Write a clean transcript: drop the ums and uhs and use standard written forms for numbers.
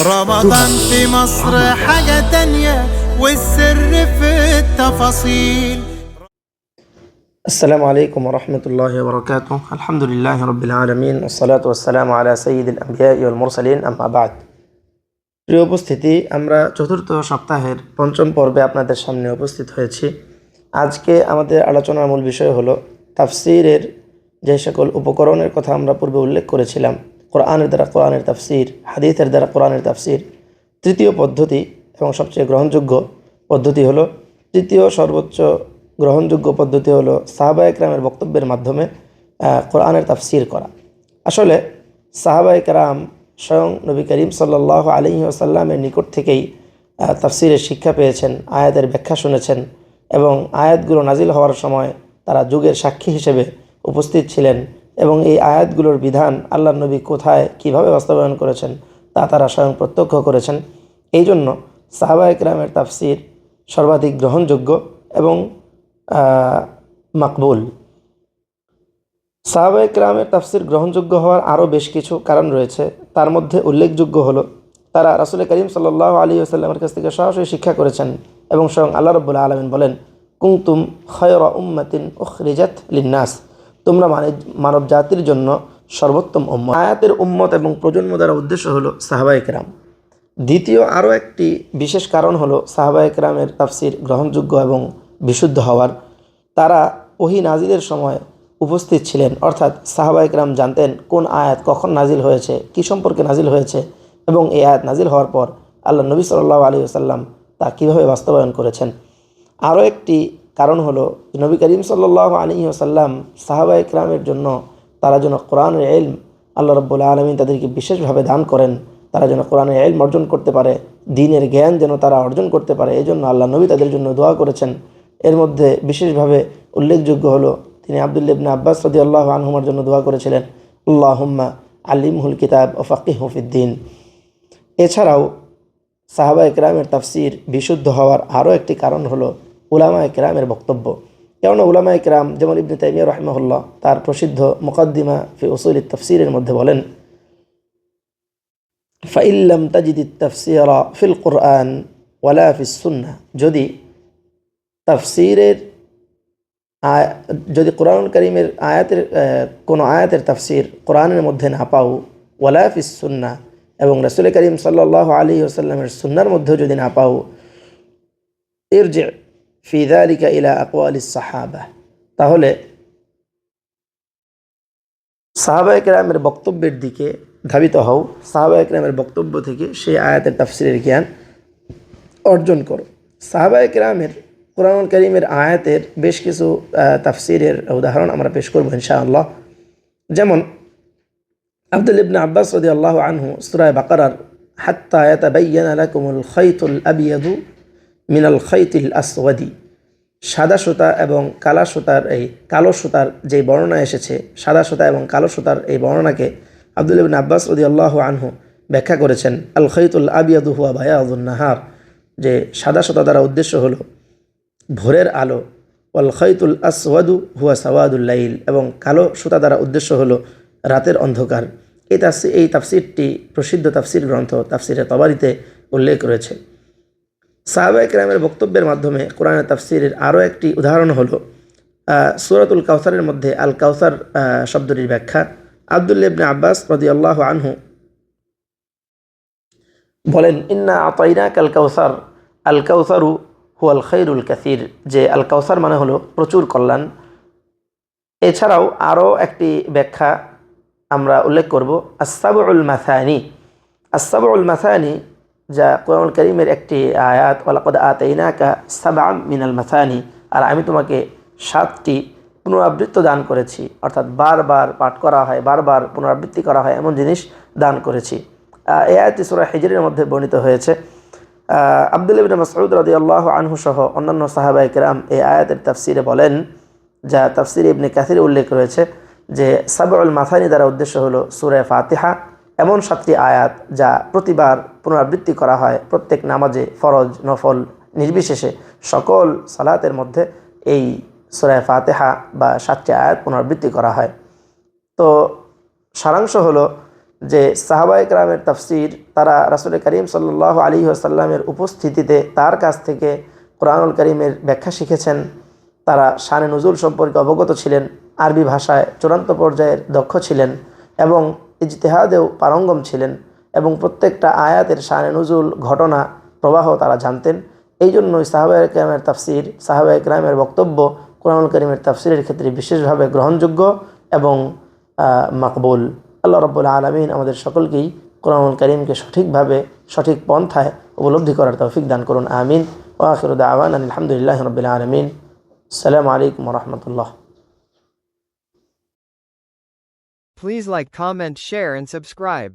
رمضان في مصر حاجة تانية والسر في التفاصيل. السلام عليكم ورحمة الله وبركاته. الحمد لله رب العالمين والصلاة والسلام على سيد الأنبياء والمرسلين أما بعد। প্রিয় উপস্থিতি, আমরা চতুর্থ সপ্তাহের পঞ্চম পর্বে আপনাদের সামনে উপস্থিত হয়েছি। আজকে আমাদের আলোচনার মূল বিষয় হলো তাফসিরের যে সকল উপকরণের কথা আমরা পূর্বে উল্লেখ করেছিলাম, কোরআনের দ্বারা কোরআনের তাফসির, হাদিসের দ্বারা কোরআনের তাফসির। তৃতীয় পদ্ধতি এবং সবচেয়ে গ্রহণযোগ্য পদ্ধতি হলো, তৃতীয় সর্বোচ্চ গ্রহণযোগ্য পদ্ধতি হলো সাহাবায়ে কেরামের বক্তব্যের মাধ্যমে কোরআনের তাফসির করা। আসলে সাহাবায়ে কেরাম স্বয়ং নবী করিম সাল্লাল্লাহু আলাইহি ওয়াসাল্লামের নিকট থেকেই তাফসিরের শিক্ষা পেয়েছেন, আয়াতের ব্যাখ্যা শুনেছেন এবং আয়াতগুলো নাজিল হওয়ার সময় তারা যুগের সাক্ষী হিসেবে উপস্থিত ছিলেন এবং এই আয়াতগুলোর বিধান আল্লাহর নবী কোথায় কিভাবে বাস্তবায়ন করেছেন তা তারা স্বয়ং প্রত্যক্ষ করেছেন। এই জন্য সাহাবায়ে কেরামের তাফসির সর্বাধিক গ্রহণযোগ্য এবং মাকবুল। সাহাবায়ে কেরামের তাফসির গ্রহণযোগ্য হওয়ার আরও বেশ কিছু কারণ রয়েছে। তার মধ্যে উল্লেখযোগ্য হলো, তারা রাসূল করিম সাল্লাল্লাহু আলাইহি ওয়াসাল্লামের কাছ থেকে সরাসরি শিক্ষা করেছেন এবং স্বয়ং আল্লাহ রাব্বুল আলামিন বলেন, কুনতুম খায়রা উম্মাতিন উখরিজাত লিন্নাস, তোমরা মানব জাতির জন্য সর্বোত্তম উম্মত। আয়াতের উম্মত এবং প্রজন্ম দ্বারা উদ্দেশ্য হলো সাহাবায়ে কেরাম। দ্বিতীয় আরও একটি বিশেষ কারণ হলো সাহাবায়ে কেরামের তাফসির গ্রহণযোগ্য এবং বিশুদ্ধ হওয়ার। তারা ওহী নাজিলের সময় উপস্থিত ছিলেন, অর্থাৎ সাহাবায়ে কেরাম জানতেন কোন আয়াত কখন নাজিল হয়েছে, কী সম্পর্কে নাজিল হয়েছে এবং এই আয়াত নাজিল হওয়ার পর আল্লাহ নবী সাল্লাল্লাহু আলাইহি ওয়াসাল্লাম তা কীভাবে বাস্তবায়ন করেছেন। আরও একটি কারণ হলো, নবী করিম সাল্লাল্লাহু আলাইহি ওয়াসাল্লাম সাহাবায়ে কেরামের জন্য তারা যেন কোরআনের ইলম আল্লাহ রাব্বুল আলামিন তাদেরকে বিশেষভাবে দান করেন, তারা যেন কোরআনের ইলম অর্জন করতে পারে, দ্বীনের জ্ঞান যেন তারা অর্জন করতে পারে, এই জন্য আল্লাহ নবী তাদের জন্য দোয়া করেছেন। এর মধ্যে বিশেষভাবে উল্লেখযোগ্য হলো, তিনি আব্দুল্লাহ ইবনে আব্বাস রাদিয়াল্লাহু আনহুমার জন্য দোয়া করেছিলেন, আল্লাহুম্মা আল্লিমহুল কিতাব ওয়া ফাক্কিহহু ফিদ্দীন। এছাড়াও সাহাবায়ে কেরামের তাফসির বিশুদ্ধ হওয়ার আরও একটি কারণ হলো উলামায়ে কেরামের বক্তব্য। কেননা উলামায়ে কেরাম, যেমন ইবনে তাইমিয়া রাহিমাহুল্লাহ তার প্রসিদ্ধ মুকাদ্দিমা ফি উসুলিত তাফসিরের মধ্যে বলেন, ফাইল্লাম তাজিদিত তাফসিরা ফিল কুরআন ওয়ালা ফিস সুন্নাহ, যদি কোরআন কারীমের আয়াতের কোনো আয়াতের তাফসির কোরআনের মধ্যে না পাও, ওয়ালা ফিস সুন্নাহ এবং রাসূল করিম সাল্লাল্লাহু আলাইহি ওয়াসাল্লামের সুন্নাহর মধ্যেও যদি না পাও, ইরজি ফি যালিকা ইলা আকওয়ালিস সাহাবা, তাহলে সাহাবায়ে কেরামের বক্তব্যের দিকে ধাবিত হও, সাহাবায়ে কেরামের বক্তব্য থেকে সেই আয়াতের তাফসিরের জ্ঞান অর্জন করো। সাহাবায়ে কেরামের কোরআন কারীমের আয়াতের বেশ কিছু তাফসিরের উদাহরণ আমরা পেশ করব ইনশাআল্লাহ। যেমন আব্দুল্লাহ ইবনে আব্বাস রাদিয়াল্লাহু আনহু সূরা বাকারার হাত্তা ইয়াতাবায়্যানা লাকুমুল খাইতুল আবিয়াদু মিনাল খাইতিল আসওয়াদি, সাদা সুতা এবং কালো সুতার যে বর্ণনা এসেছে, সাদা সুতা এবং কালো সুতার এই বর্ণনাকে আব্দুল্লাহ ইবনে আব্বাস রাদিয়াল্লাহু আনহু ব্যাখ্যা করেছেন, আল খাইতুল আবিয়াদু হুয়া বায়াদুন নাহার, যে সাদা সুতা দ্বারা উদ্দেশ্য হলো ভোরের আলো, ওয়াল খাইতুল আসওয়াদু হুয়া সাওয়াদুল লাইল, এবং কালো সুতা দ্বারা উদ্দেশ্য হলো রাতের অন্ধকার। এই তাফসিরটি প্রসিদ্ধ তাফসির গ্রন্থ তাফসিরে তাবারিতে উল্লেখ রয়েছে। সাহাবায়ে কেরামের বক্তব্যের মাধ্যমে কোরআনের তাফসিরের আরও একটি উদাহরণ হলো সূরাতুল কাউসারের মধ্যে আল কাউসার শব্দটির ব্যাখ্যা। আব্দুল্লাহ ইবনে আব্বাস রাদিয়াল্লাহু আনহু বলেন, ইন্না আতাইনাকাল কাউসার, আল কাউসারু হুয়াল খায়রুল কাসীর, যে আল কাউসার মানে হলো প্রচুর কল্যাণ। এছাড়াও আরও একটি ব্যাখ্যা আমরা উল্লেখ করব, আস-সাবউল মাসানি। আস-সাবউল মাসানি যা কোরআন কারীমের একটি আয়াত, ওয়ালাকাদ আতাইনাকা সাবআম মিনাল মাসানি, আর আমি তোমাকে 7টি পুনরাবৃত্ত দান করেছি, অর্থাৎ বারবার পাঠ করা হয়, বারবার পুনরাবৃত্তি করা হয় এমন জিনিস দান করেছি। এই আয়াতটি সূরা হিজরের মধ্যে বর্ণিত হয়েছে। আব্দুল্লাহ ইবনে মাসউদ রাদিয়াল্লাহু আনহু সহ অন্যান্য সাহাবায়ে কেরাম এই আয়াতের তাফসিরে বলেন, যা তাফসিরে ইবনে কাসিরে উল্লেখ রয়েছে, যে সাবউল মাসানি দ্বারা উদ্দেশ্য হলো সূরা ফাতিহা, এমন 7টি আয়াত যা প্রতিবার পুনরাবৃত্তি করা হয় প্রত্যেক নামাজে, ফরজ নফল নির্বিশেষে সকল সালাতের মধ্যে এই সূরা ফাতিহা বা 7টি আয়াত পুনরাবৃত্তি করা হয়। তো সারাংশ হলো যে সাহাবায়ে কেরামের তাফসির তারা রাসূল করিম সাল্লাল্লাহু আলাইহি ওয়াসাল্লামের উপস্থিতিতে তার কাছ থেকে কোরআনুল কারীমের ব্যাখ্যা শিখেছেন। তারা শানে নুজুল সম্পর্কে অবগত ছিলেন, আরবি ভাষায় চূড়ান্ত পর্যায়ের দক্ষ ছিলেন এবং ইজতিহাদেও পারঙ্গম ছিলেন এবং প্রত্যেকটা আয়াতের শানে নুজুল ঘটনা প্রবাহ তারা জানতেন। এই জন্যই সাহাবায়ে কেরামের তাফসির, সাহাবায়ে কেরামের বক্তব্য কোরআনুল কারীমের তাফসিরের ক্ষেত্রে বিশেষভাবে গ্রহণযোগ্য এবং মাকবুল। আল্লাহ রাব্বুল আলামিন আমাদের সকলকেই কোরআনুল কারীমকে সঠিকভাবে সঠিক পন্থায় উপলব্ধি করার তৌফিক দান করুন, আমিন। ওয়া আখিরু দাওয়ানা আলহামদুলিল্লাহি রাব্বিল আলামিন। আসসালামু আলাইকুম ওয়া রাহমাতুল্লাহ। Please like, comment, share and subscribe.